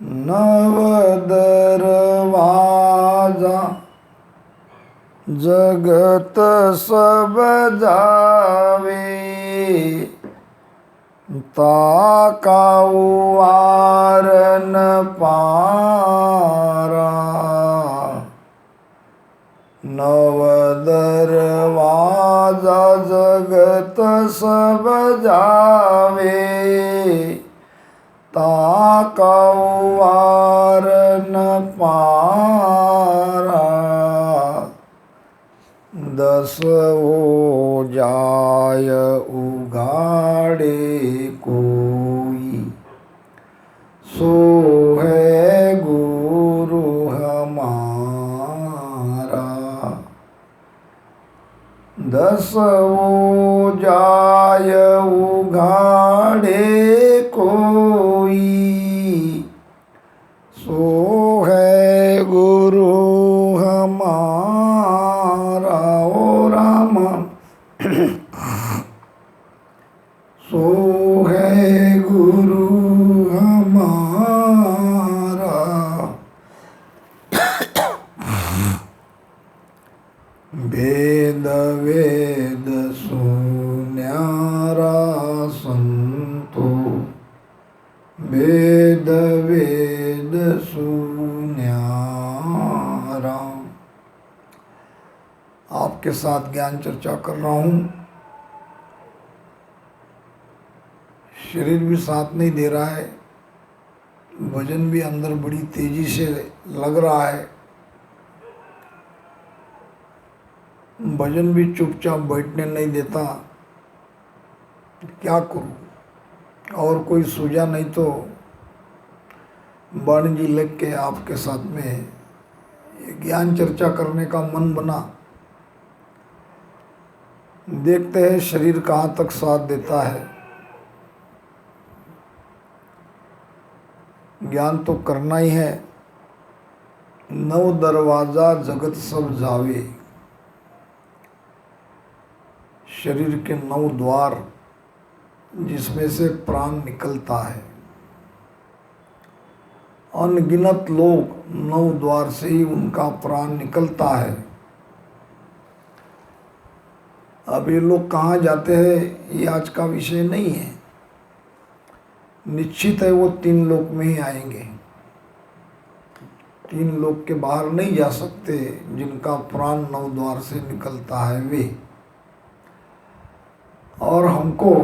नव दरवाजा जगत सब जावे, ताकाऊ वार न पारा। नव दरवाजा जगत सब जावे, ताकाऊ वार न पारा। दस हो जाय उघाड़े कोई, सो है गुरु हमारा। दस हो जाय उघाड़े कोई, सो है गुरु हमारा। ओ राम सो है गुरु हमारा। वेद वेद सुन्यारा संतो, वेद वेद सुन्यारा। आपके साथ ज्ञान चर्चा कर रहा हूँ। शरीर भी साथ नहीं दे रहा है, वजन भी अंदर बड़ी तेजी से लग रहा है, वजन भी चुपचाप बैठने नहीं देता। क्या करूं? और कोई सूझा नहीं तो वाणी जी लग के आपके साथ में ज्ञान चर्चा करने का मन बना। देखते हैं शरीर कहाँ तक साथ देता है। ज्ञान तो करना ही है। नव दरवाजा जगत सब जावे, शरीर के 9 द्वार जिसमें से प्राण निकलता है। अनगिनत लोग 9 द्वार से ही उनका प्राण निकलता है। अब ये लोग कहाँ जाते हैं ये आज का विषय नहीं है। निश्चित है वो 3 लोक में ही आएंगे। 3 लोक के बाहर नहीं जा सकते। जिनका प्राण 9 द्वार से निकलता है वे। और हमको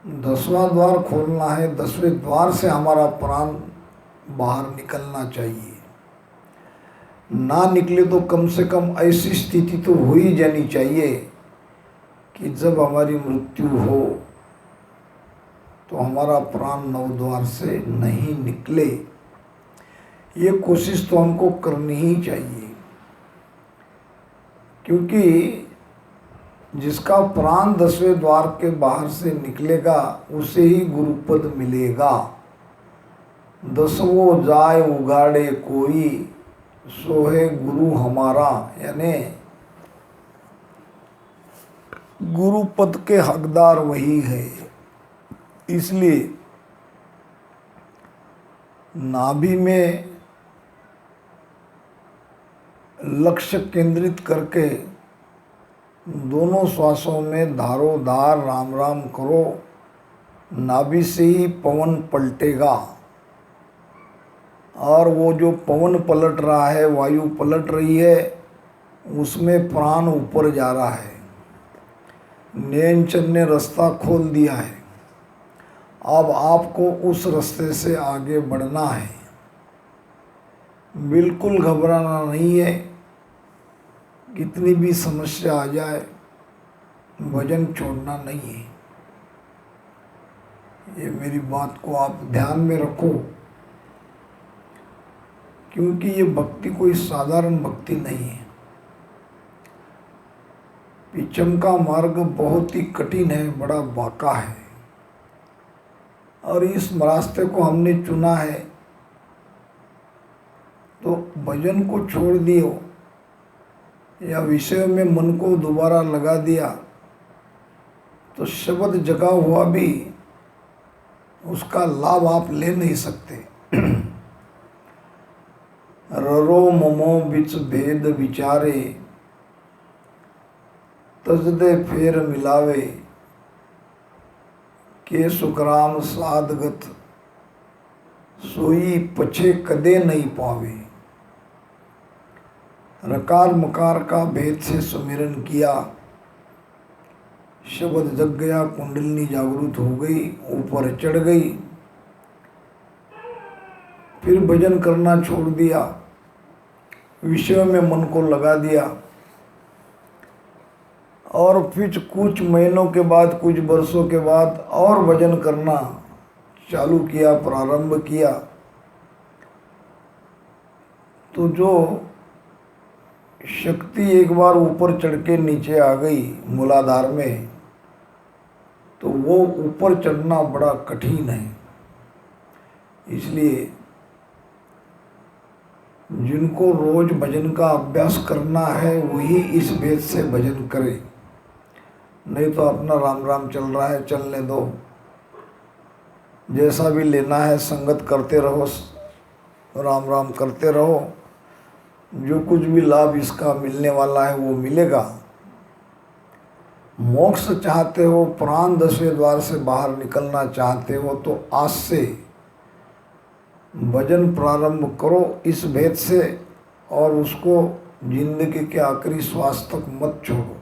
10वां द्वार खोलना है। 10वें द्वार से हमारा प्राण बाहर निकलना चाहिए। ना निकले तो कम से कम ऐसी स्थिति तो हो ही जानी चाहिए कि जब हमारी मृत्यु हो तो हमारा प्राण 9 द्वार से नहीं निकले। ये कोशिश तो हमको करनी ही चाहिए, क्योंकि जिसका प्राण 10वें द्वार के बाहर से निकलेगा उसे ही गुरुपद मिलेगा। 10वों जाय उगाड़े कोई, सो है गुरु हमारा। यानी गुरुपद के हकदार वही है। इसलिए नाभि में लक्ष्य केंद्रित करके दोनों श्वासों में धारो धार राम राम करो। नाभि से ही पवन पलटेगा और वो जो पवन पलट रहा है, वायु पलट रही है, उसमें प्राण ऊपर जा रहा है। नैनचंद ने रास्ता खोल दिया है। अब आपको उस रास्ते से आगे बढ़ना है। बिल्कुल घबराना नहीं है। कितनी भी समस्या आ जाए, वजन छोड़ना नहीं है। ये मेरी बात को आप ध्यान में रखो, क्योंकि ये भक्ति कोई साधारण भक्ति नहीं है। पीछम का मार्ग बहुत ही कठिन है, बड़ा बांका है। और इस रास्ते को हमने चुना है तो भजन को छोड़ दियो या विषय में मन को दोबारा लगा दिया तो शब्द जगा हुआ भी उसका लाभ आप ले नहीं सकते। ररो ममो बिच भेद विचारे, तजदे फेर मिलावे, के सुखराम साधगत सोई पछे कदे नहीं पावे। रकार मकार का भेद से सुमिरन किया, शब्द जग गया, कुंडलिनी जागृत हो गई, ऊपर चढ़ गई। फिर भजन करना छोड़ दिया, विषयों में मन को लगा दिया, और फिर कुछ महीनों के बाद, कुछ वर्षों के बाद और भजन करना चालू किया, प्रारंभ किया, तो जो शक्ति एक बार ऊपर चढ़ के नीचे आ गई मूलाधार में, तो वो ऊपर चढ़ना बड़ा कठिन है। इसलिए जिनको रोज भजन का अभ्यास करना है वही इस भेद से भजन करे, नहीं तो अपना राम राम चल रहा है, चलने दो, जैसा भी लेना है संगत करते रहो, राम राम करते रहो, जो कुछ भी लाभ इसका मिलने वाला है वो मिलेगा। मोक्ष चाहते हो, प्राण 10वें द्वार से बाहर निकलना चाहते हो, तो आज से भजन प्रारंभ करो इस भेद से, और उसको जिंदगी के आखिरी श्वास तक मत छोड़ो।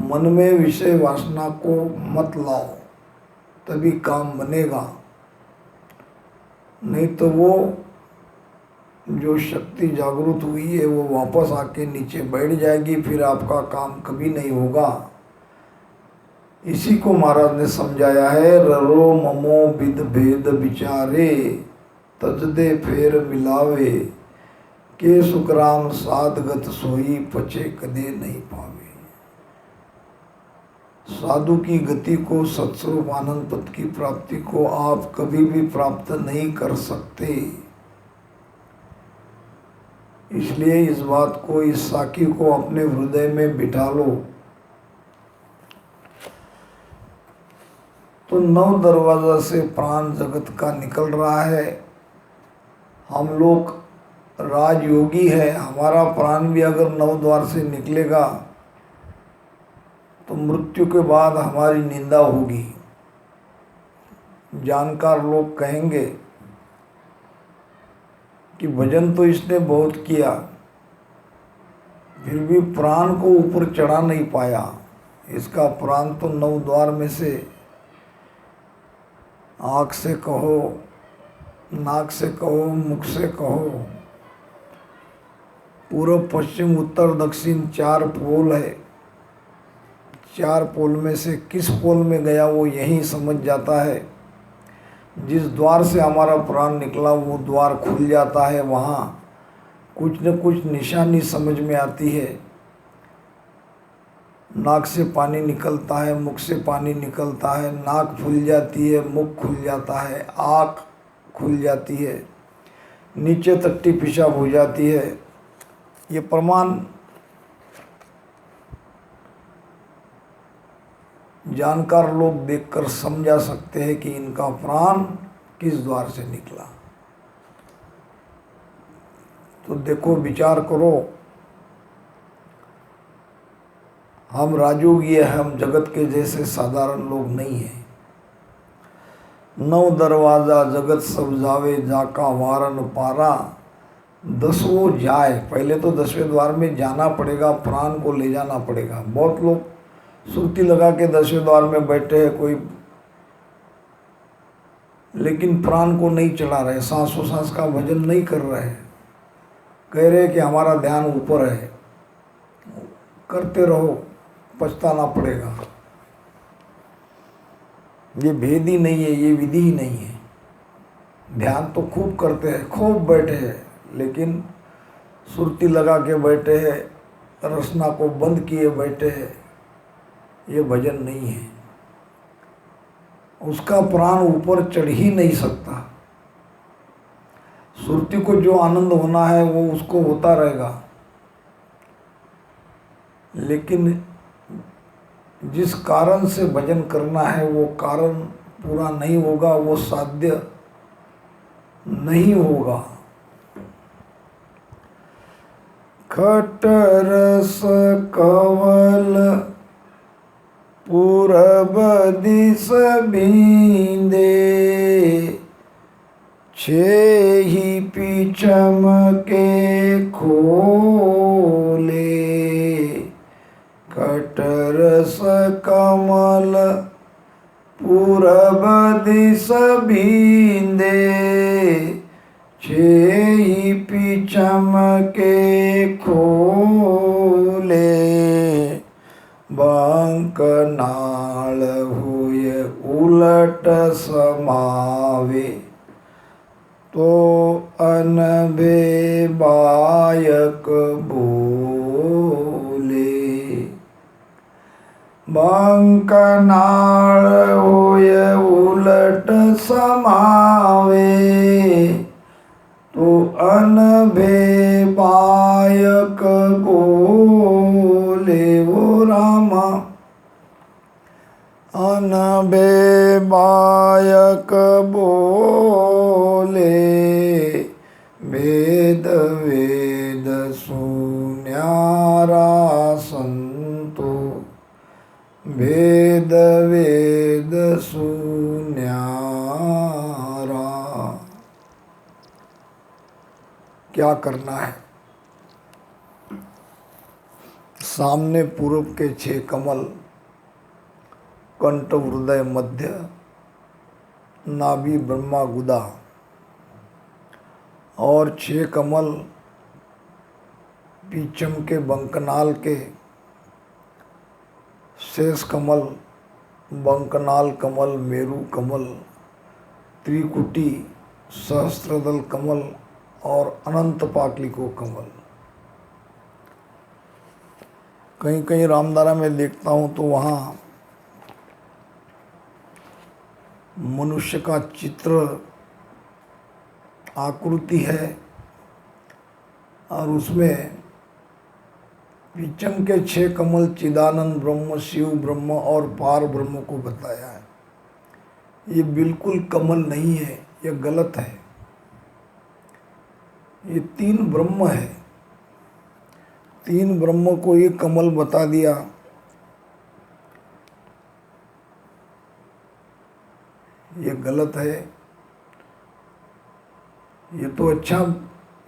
मन में विषय वासना को मत लाओ, तभी काम बनेगा, नहीं तो वो जो शक्ति जागृत हुई है वो वापस आके नीचे बैठ जाएगी, फिर आपका काम कभी नहीं होगा। इसी को महाराज ने समझाया है, ररो ममो विद भेद विचारे, तजदे फेर मिलावे, के सुखराम साधगत सोई पछे कदे नहीं पावे। साधु की गति को, सत्स्वरूप आनंद पद की प्राप्ति को आप कभी भी प्राप्त नहीं कर सकते। इसलिए इस बात को, इस साखी को अपने हृदय में बिठा लो। तो 9 दरवाजा से प्राण जगत का निकल रहा है। हम लोग राजयोगी है, हमारा प्राण भी अगर 9 द्वार से निकलेगा तो मृत्यु के बाद हमारी निंदा होगी। जानकार लोग कहेंगे कि भजन तो इसने बहुत किया, फिर भी प्राण को ऊपर चढ़ा नहीं पाया। इसका प्राण तो 9 द्वार में से आँख से कहो, नाक से कहो, मुख से कहो, पूर्व पश्चिम उत्तर दक्षिण 4 पोल है। 4 पोल में से किस पोल में गया वो यही समझ जाता है। जिस द्वार से हमारा प्राण निकला वो द्वार खुल जाता है, वहाँ कुछ न कुछ निशानी समझ में आती है। नाक से पानी निकलता है, मुख से पानी निकलता है, नाक फूल जाती है, मुख खुल जाता है, आँख खुल जाती है, नीचे टट्टी पेशाब हो जाती है। ये प्रमाण जानकार लोग देखकर समझा सकते हैं कि इनका प्राण किस द्वार से निकला। तो देखो, विचार करो, हम राजयोगी हैं, हम जगत के जैसे साधारण लोग नहीं हैं। 9 दरवाजा जगत सब जावे, जाका वारन पारा, 10वां जाए। पहले तो 10वें द्वार में जाना पड़ेगा, प्राण को ले जाना पड़ेगा। बहुत लोग सुर्ती लगा के 10वें द्वार में बैठे हैं कोई, लेकिन प्राण को नहीं चढ़ा रहे, सांसों-सांस का भजन नहीं कर रहे हैं। कह रहे कि हमारा ध्यान ऊपर है। करते रहो, पछताना पड़ेगा। ये भेद ही नहीं है, ये विधि ही नहीं है। ध्यान तो खूब करते हैं, खूब बैठे हैं, लेकिन सुरती लगा के बैठे हैं, रसना को बंद किए बैठे हैं, ये भजन नहीं है। उसका प्राण ऊपर चढ़ ही नहीं सकता। सुरती को जो आनंद होना है वो उसको होता रहेगा, लेकिन जिस कारण से भजन करना है वो कारण पूरा नहीं होगा, वो साध्य नहीं होगा। खट रस कवल पूरब दिस बींदे, छेहि पीछम के खोले। खट रस कमल पूरब दिस बींदे, छेहि पीछम के खोले। बंक नाल हुए उलट समावे, तो अनबे बायक बोले। बंक नाल हुए उलट समावे, तो अनबे बायक बोले। वो रामा अनबे बायक बोले, वेद वेद सुन्यारा संतो, वेद वेद सुन्यारा। क्या करना है? सामने पूर्व के 6 कमल, कंठ हृदय मध्य, नाभि ब्रह्मा गुदा, और 6 कमल पीछम के बंकनाल के, शेष कमल, बंकनाल कमल, मेरु कमल, त्रिकुटी, सहस्त्रदल कमल और अनंत पाटलिको कमल। कहीं कहीं रामधारा में देखता हूँ तो वहाँ मनुष्य का चित्र आकृति है और उसमें पीछम के 6 कमल चिदानंद ब्रह्म, शिव ब्रह्म और पार ब्रह्म को बताया है। ये बिल्कुल कमल नहीं है, ये गलत है। ये 3 ब्रह्म है, 3 ब्रह्म को ये कमल बता दिया। ये गलत है। ये तो अच्छा,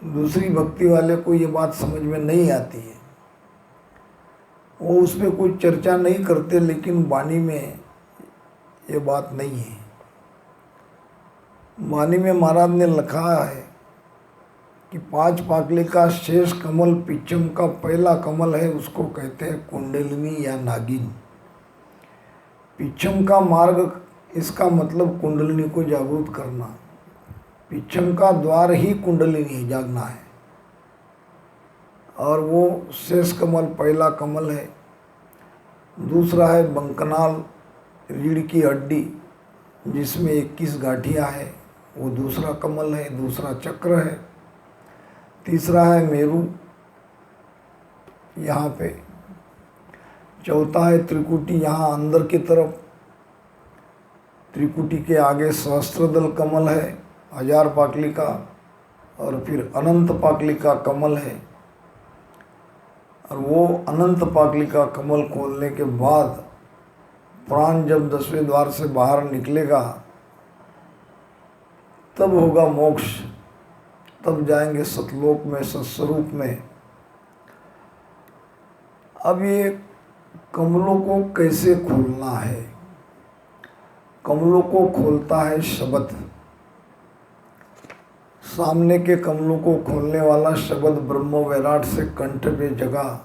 दूसरी भक्ति वाले को ये बात समझ में नहीं आती है, वो उसमें कोई चर्चा नहीं करते, लेकिन वाणी में ये बात नहीं है। वाणी में महाराज ने लिखा है कि 5 पाकले का शेष कमल पीछम का पहला कमल है, उसको कहते हैं कुंडलिनी या नागिन। पीछम का मार्ग, इसका मतलब कुंडलिनी को जागृत करना। पीछम का द्वार ही कुंडलिनी जागना है, और वो शेष कमल पहला कमल है। दूसरा है बंकनाल, रीढ़ की हड्डी जिसमें 21 गांठियाँ है, वो दूसरा कमल है, दूसरा चक्र है। तीसरा है मेरु, यहाँ पे। चौथा है त्रिकुटी, यहाँ अंदर की तरफ। त्रिकुटी के आगे सहस्त्रदल कमल है, 1000 पाकली का, और फिर अनंत पाकली का कमल है। और वो अनंत पाकली का कमल खोलने के बाद प्राण जब 10वें द्वार से बाहर निकलेगा तब होगा मोक्ष, तब जाएंगे सतलोक में, सत्स्वरूप में। अब ये कमलों को कैसे खोलना है? कमलों को खोलता है शब्द। सामने के कमलों को खोलने वाला शब्द ब्रह्म वैराट से कंठ पे जगा,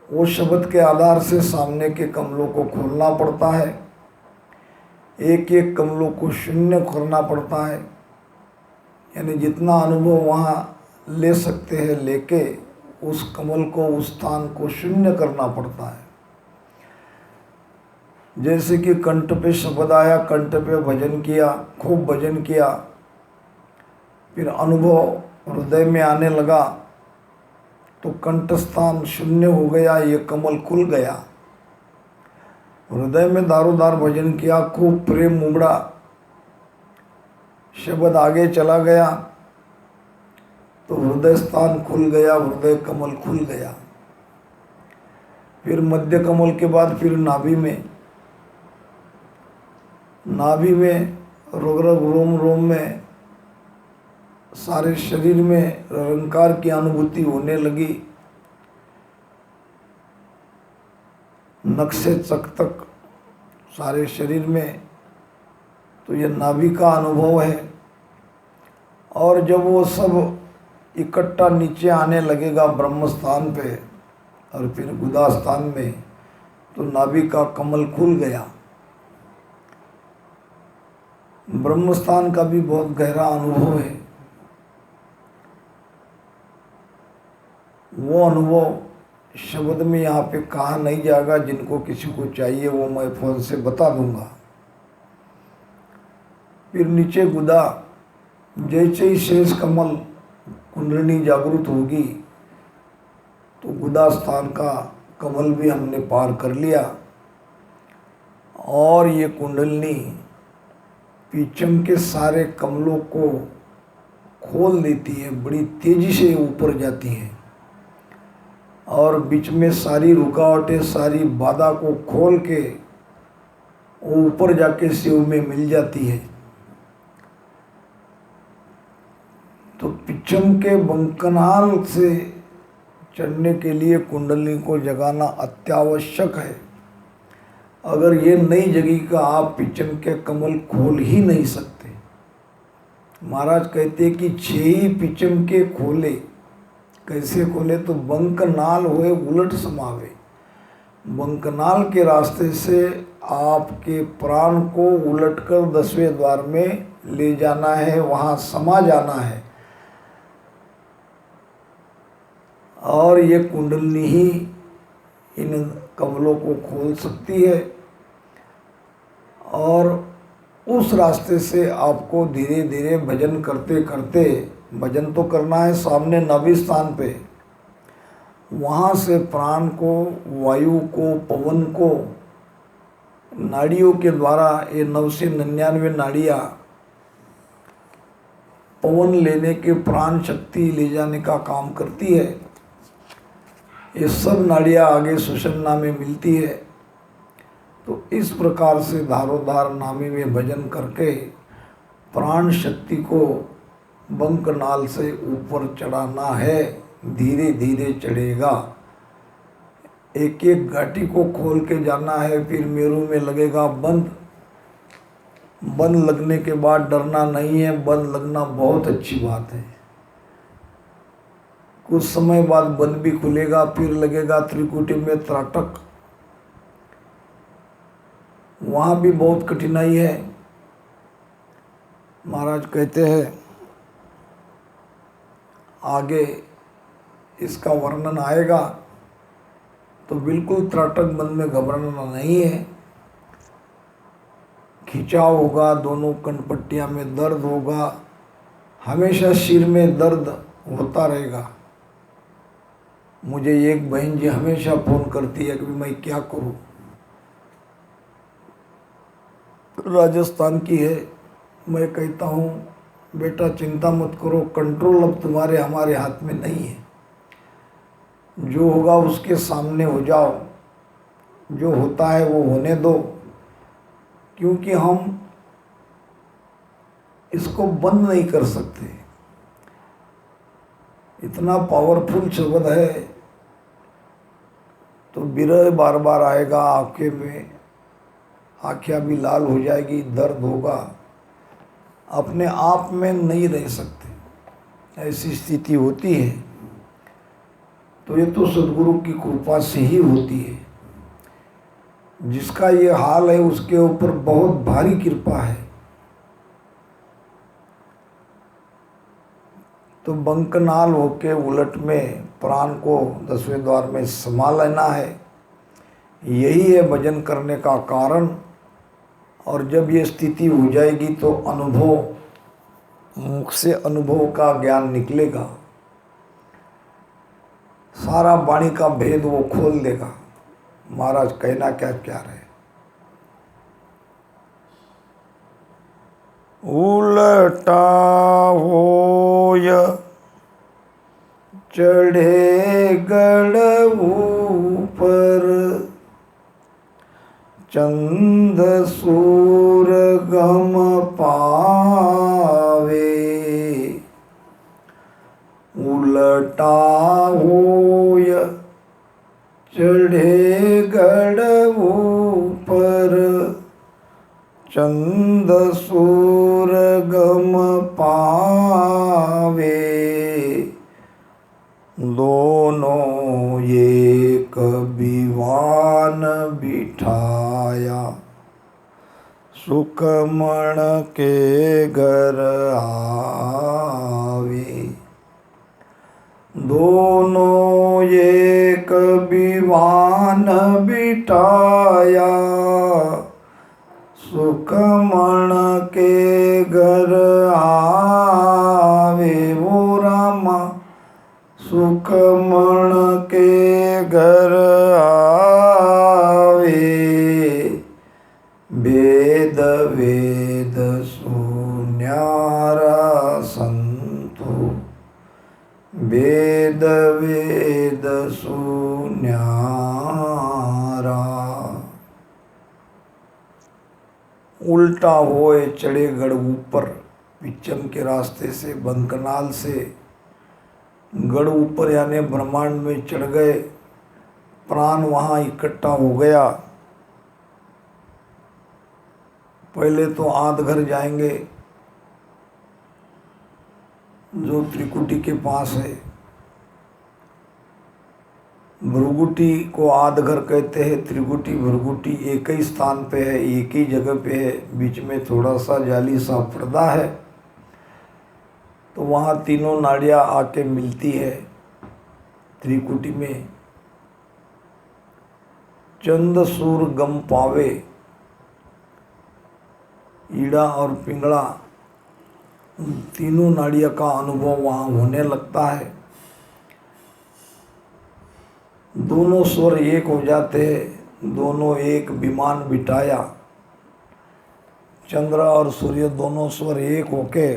वो शब्द के आधार से सामने के कमलों को खोलना पड़ता है। एक एक कमलों को शून्य करना पड़ता है, यानी जितना अनुभव वहाँ ले सकते हैं लेके उस कमल को, उस स्थान को शून्य करना पड़ता है। जैसे कि कंठ पे शब्द आया, कंठ पे भजन किया, खूब भजन किया, फिर अनुभव हृदय में आने लगा तो कंठ स्थान शून्य हो गया, ये कमल खुल गया। हृदय में दारोदार भजन किया, खूब प्रेम उमड़ा, शब्द आगे चला गया तो हृदय स्थान खुल गया, हृदय कमल खुल गया। फिर मध्य कमल के बाद फिर नाभि में, नाभि में रग रग रोम रोम में, सारे शरीर में निरंकार की अनुभूति होने लगी। नख से चक तक सारे शरीर में, तो ये नाभि का अनुभव है। और जब वो सब इकट्ठा नीचे आने लगेगा ब्रह्म स्थान पे और फिर गुदा स्थान में, तो नाभि का कमल खुल गया। ब्रह्म स्थान का भी बहुत गहरा अनुभव है। वो अनुभव शब्द में यहाँ पे कहा नहीं जाएगा, जिनको किसी को चाहिए वो मैं फोन से बता दूंगा। फिर नीचे गुदा, जैसे ही शेष कमल कुंडलिनी जागृत होगी तो गुदा स्थान का कमल भी हमने पार कर लिया। और ये कुंडलिनी पीछम के सारे कमलों को खोल देती है, बड़ी तेजी से ऊपर जाती है और बीच में सारी रुकावटें, सारी बाधा को खोल के वो ऊपर जाके शिव में मिल जाती है। तो पिछम के बंकनाल से चढ़ने के लिए कुंडलिनी को जगाना अत्यावश्यक है। अगर ये नहीं जगेगा आप पिछम के कमल खोल ही नहीं सकते। महाराज कहते हैं कि 6 ही पिछम के खोले। कैसे खोले? तो बंकनाल हुए उलट समावे। बंकनाल के रास्ते से आपके प्राण को उलटकर 10वें द्वार में ले जाना है, वहाँ समा जाना है। और ये कुंडलिनी ही इन कमलों को खोल सकती है। और उस रास्ते से आपको धीरे धीरे भजन करते करते, भजन तो करना है सामने नाभि स्थान पे, वहाँ से प्राण को, वायु को, पवन को, नाड़ियों के द्वारा, ये 9 से 99 नाड़ियाँ पवन लेने के, प्राण शक्ति ले जाने का काम करती है। ये सब नाड़ियाँ आगे सुषुम्ना में मिलती है। तो इस प्रकार से धारोधार नाभि में भजन करके प्राण शक्ति को बंकनाल से ऊपर चढ़ाना है। धीरे धीरे चढ़ेगा, एक एक घाटी को खोल के जाना है। फिर मेरू में लगेगा बंद। बंद लगने के बाद डरना नहीं है, बंद लगना बहुत अच्छी बात है। कुछ समय बाद बंद भी खुलेगा, फिर लगेगा त्रिकुटी में त्राटक। वहाँ भी बहुत कठिनाई है। महाराज कहते हैं आगे इसका वर्णन आएगा, तो बिल्कुल त्राटक बंद में घबराना नहीं है। खिंचाव होगा, दोनों कनपट्टियाँ में दर्द होगा, हमेशा सिर में दर्द होता रहेगा। मुझे एक बहन जी हमेशा फ़ोन करती है कि मैं क्या करूं। राजस्थान की है। मैं कहता हूं बेटा चिंता मत करो, कंट्रोल अब तुम्हारे हमारे हाथ में नहीं है। जो होगा उसके सामने हो जाओ, जो होता है वो होने दो, क्योंकि हम इसको बंद नहीं कर सकते। इतना पावरफुल शब्द है। तो विरह बार बार आएगा, आंखें में आँखें भी लाल हो जाएगी, दर्द होगा, अपने आप में नहीं रह सकते, ऐसी स्थिति होती है। तो ये तो सद्गुरु की कृपा से ही होती है। जिसका ये हाल है उसके ऊपर बहुत भारी कृपा है। तो बंकनाल होके उलट में प्राण को 10वें द्वार में समा लेना है। यही है भजन करने का कारण। और जब ये स्थिति हो जाएगी तो अनुभव, मुख से अनुभव का ज्ञान निकलेगा, सारा वाणी का भेद वो खोल देगा। महाराज कहना क्या क्या है। उलटा होय चढ़े गढ़ ऊपर, चंद सूर गम पावे। उलटा होय चढ़े गढ़ ऊपर, चंद सूर गम पावे। दोनों एक विवान बिठाया, सुखमण के घर आवे। दोनों एक विवान बिठाया, सुखमण के घर आवे। वो रामा सुखमण के घर आवे। वेद वेद सुन्यारा संतो, वेद वेद सुन्यारा। उल्टा होए चढ़े गढ़ ऊपर, पिच्चम के रास्ते से बंकनाल से गढ़ ऊपर यानी ब्रह्मांड में चढ़ गए। प्राण वहाँ इकट्ठा हो गया। पहले तो आध घर जाएंगे जो त्रिकुटी के पास है। भृगुटी को आध घर कहते हैं। त्रिकुटी भृगुटी एक ही स्थान पे है, एक ही जगह पे है। बीच में थोड़ा सा जाली सा पर्दा है, तो वहाँ तीनों नाड़ियाँ आके मिलती है त्रिकुटी में। चंद सूर गम पावे, ईड़ा और पिंगला तीनों नाड़ियों का अनुभव वहाँ होने लगता है। दोनों स्वर एक हो जाते हैं। दोनों एक विमान बिठाया, चंद्र और सूर्य दोनों स्वर एक होके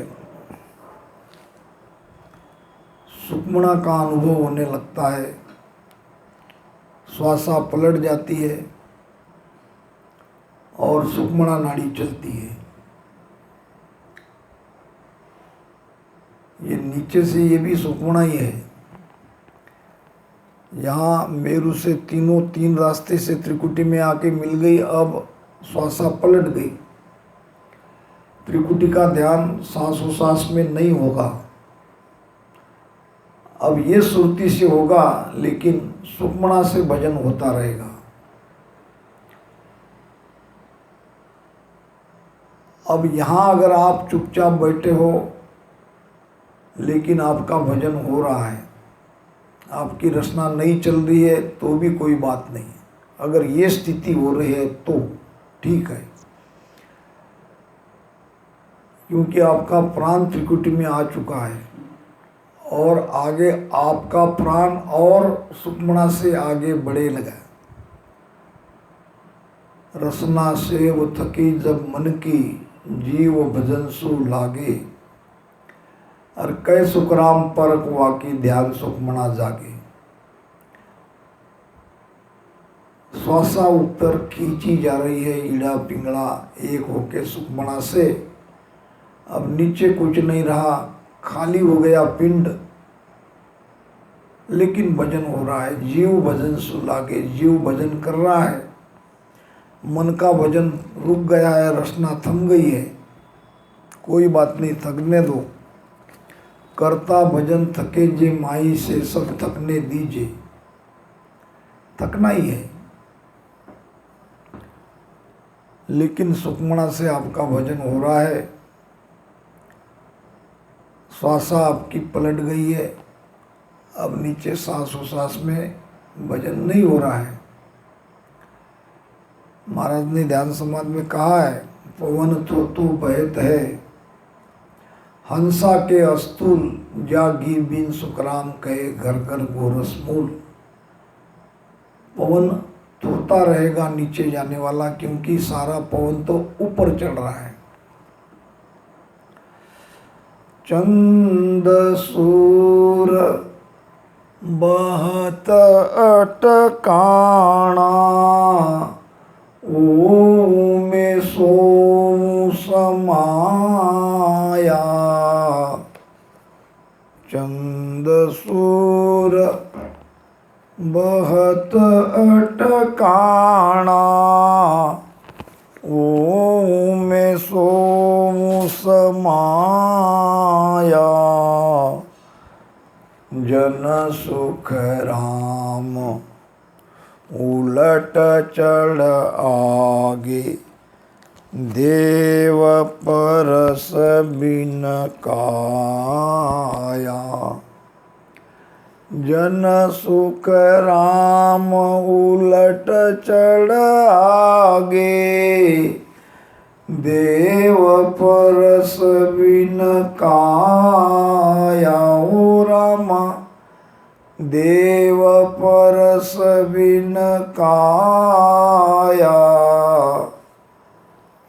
सुखमणा का अनुभव होने लगता है। श्वासा पलट जाती है और सुखमणा नाड़ी चलती है। ये नीचे से ये भी सुखमणा ही है। यहाँ मेरु से तीनों तीन रास्ते से त्रिकुटी में आके मिल गई। अब श्वासा पलट गई। त्रिकुटी का ध्यान सांसों में नहीं होगा। अब ये सुरती से होगा, लेकिन सुखमणा से भजन होता रहेगा। अब यहाँ अगर आप चुपचाप बैठे हो लेकिन आपका भजन हो रहा है, आपकी रचना नहीं चल रही है, तो भी कोई बात नहीं। अगर ये स्थिति हो रही है तो ठीक है, क्योंकि आपका प्राण त्रिकुटी में आ चुका है और आगे आपका प्राण और सुखमणा से आगे बढ़े लगा। रसना से वो थकी जब मन की, जीव भजन सु लागे। और कै सुखराम परक वाकी, ध्यान सुखमणा जागे। श्वासा ऊपर खींची जा रही है, ईड़ा पिंगला एक होके सुखमणा से। अब नीचे कुछ नहीं रहा, खाली हो गया पिंड, लेकिन भजन हो रहा है। जीव भजन सु लागे, जीव भजन कर रहा है। मन का भजन रुक गया है, रचना थम गई है। कोई बात नहीं, थकने दो। करता भजन थके जे माई से, सब थकने दीजिए। थकना ही है, लेकिन सुखमणा से आपका भजन हो रहा है। श्वासा आपकी पलट गई है। अब नीचे सांसों में भजन नहीं हो रहा है। महाराज ने ध्यान समाज में कहा है, पवन तो बहत है, हंसा के अस्तूल, जागी बिन सुखराम कहे, घर घर गोरस मूल। पवन तोता रहेगा नीचे जाने वाला, क्योंकि सारा पवन तो ऊपर चढ़ रहा है। चंद सूर बहत अटकाणा, ओमे सोमु समाया। चंद सूर बहत अटकाणा, ओमे सोमु समाया। जन सुख राम उलट चढ़ आगे, देव परस बिन काया। जन सुख राम उलट चढ़ आगे, देव परस बिन काया। ओ रामा देव परस बिन काया।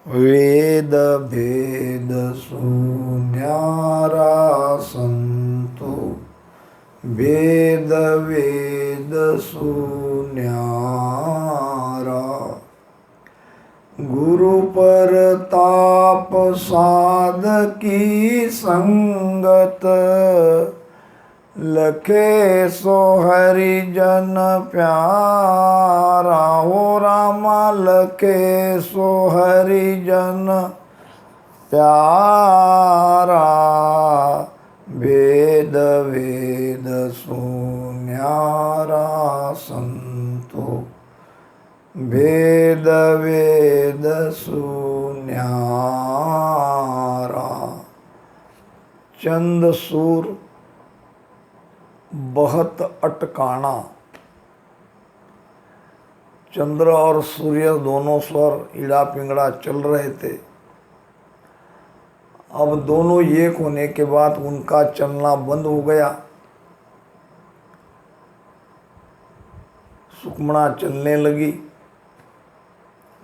वेद भेद सुन्यारा संतो, वेद वेद सुन्यारा। गुरु परताप साधकी संगत, लखे सो हरिजन प्यारा। हो रामा लखे सो हरिजन प्यारा। वेद वेद सुन्यारा संतो, वेद वेद सुन्यारा। चंद सूर बहत अटकाणा। चंद्र और सूर्य दोनों स्वर इड़ा पिंगड़ा चल रहे थे। अब दोनों एक होने के बाद उनका चलना बंद हो गया। सुकमणा चलने लगी,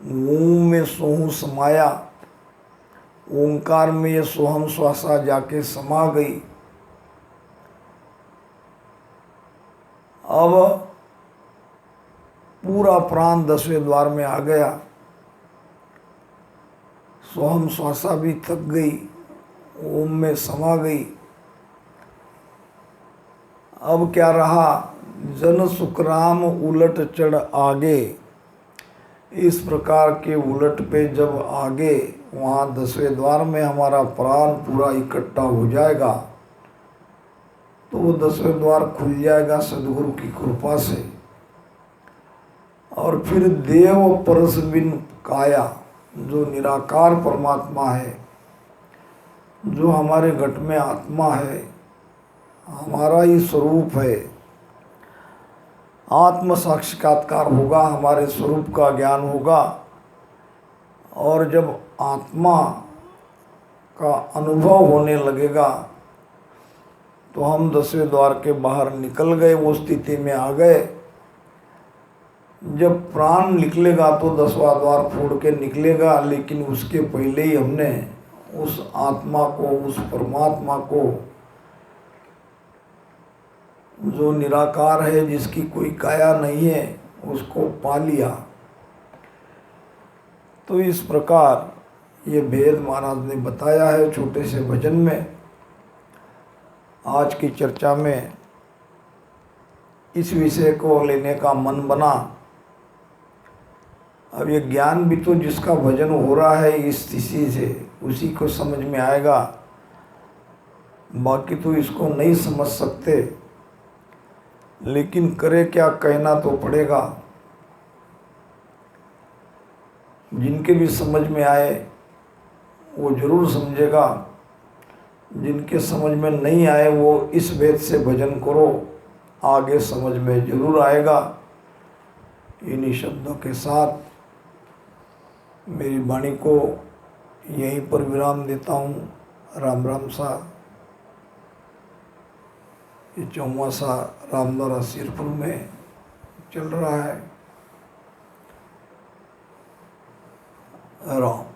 मुंह में सोहू समाया। ओंकार में ये सोहम श्वासा जाके समा गई। अब पूरा प्राण 10वें द्वार में आ गया। सोहम श्वासा भी थक गई, ओम में समा गई। अब क्या रहा? जन सुख राम उलट चढ़ आगे। इस प्रकार के उलट पे जब आगे वहाँ 10वें द्वार में हमारा प्राण पूरा इकट्ठा हो जाएगा तो वो 10वें द्वार खुल जाएगा सदगुरु की कृपा से। और फिर देव परस बिन काया, जो निराकार परमात्मा है, जो हमारे घट में आत्मा है, हमारा ही स्वरूप है, आत्म साक्षात्कार होगा, हमारे स्वरूप का ज्ञान होगा। और जब आत्मा का अनुभव होने लगेगा तो हम 10वें द्वार के बाहर निकल गए, वो स्थिति में आ गए। जब प्राण निकलेगा तो 10वां द्वार फोड़ के निकलेगा, लेकिन उसके पहले ही हमने उस आत्मा को, उस परमात्मा को, जो निराकार है, जिसकी कोई काया नहीं है, उसको पा लिया। तो इस प्रकार ये भेद महाराज ने बताया है छोटे से भजन में। आज की चर्चा में इस विषय को लेने का मन बना। अब ये ज्ञान भी तो जिसका भजन हो रहा है इस स्थिति से, उसी को समझ में आएगा, बाकी तो इसको नहीं समझ सकते। लेकिन करे क्या, कहना तो पड़ेगा। जिनके भी समझ में आए वो जरूर समझेगा, जिनके समझ में नहीं आए वो इस भेद से भजन करो, आगे समझ में जरूर आएगा। इन्हीं शब्दों के साथ मेरी वाणी को यहीं पर विराम देता हूँ। राम राम सा। ये 54वां रामद्वारा सिरपुर में चल रहा है। राम।